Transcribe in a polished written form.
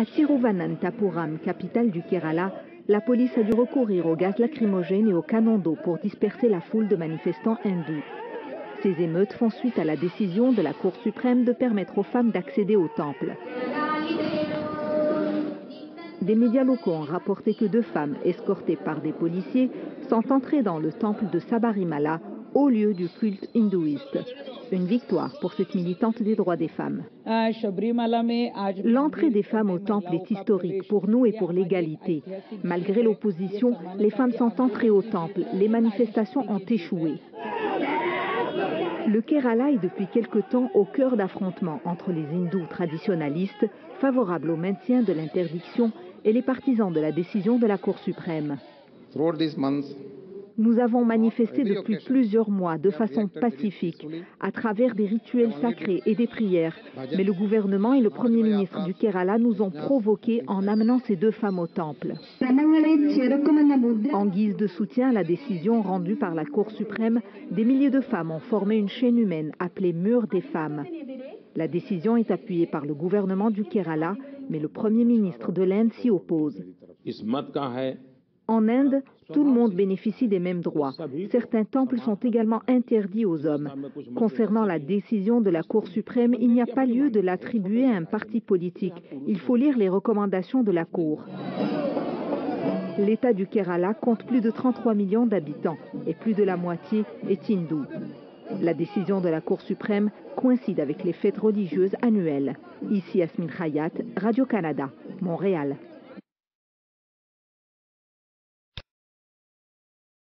À Thiruvananthapuram, capitale du Kerala, la police a dû recourir au gaz lacrymogène et au canon d'eau pour disperser la foule de manifestants hindous. Ces émeutes font suite à la décision de la Cour suprême de permettre aux femmes d'accéder au temple. Des médias locaux ont rapporté que 2 femmes, escortées par des policiers, sont entrées dans le temple de Sabarimala, haut lieu du culte hindouiste. Une victoire pour cette militante des droits des femmes. L'entrée des femmes au temple est historique pour nous et pour l'égalité. Malgré l'opposition, les femmes sont entrées au temple. Les manifestations ont échoué. Le Kerala est depuis quelque temps au cœur d'affrontements entre les hindous traditionalistes, favorables au maintien de l'interdiction, et les partisans de la décision de la Cour suprême. Nous avons manifesté depuis plusieurs mois de façon pacifique, à travers des rituels sacrés et des prières. Mais le gouvernement et le Premier ministre du Kerala nous ont provoqués en amenant ces 2 femmes au temple. En guise de soutien à la décision rendue par la Cour suprême, des milliers de femmes ont formé une chaîne humaine appelée Mur des femmes. La décision est appuyée par le gouvernement du Kerala, mais le Premier ministre de l'Inde s'y oppose. En Inde, tout le monde bénéficie des mêmes droits. Certains temples sont également interdits aux hommes. Concernant la décision de la Cour suprême, il n'y a pas lieu de l'attribuer à un parti politique. Il faut lire les recommandations de la Cour. L'État du Kerala compte plus de 33 millions d'habitants et plus de la moitié est hindoue. La décision de la Cour suprême coïncide avec les fêtes religieuses annuelles. Ici Yasmine Khayat, Radio-Canada, Montréal.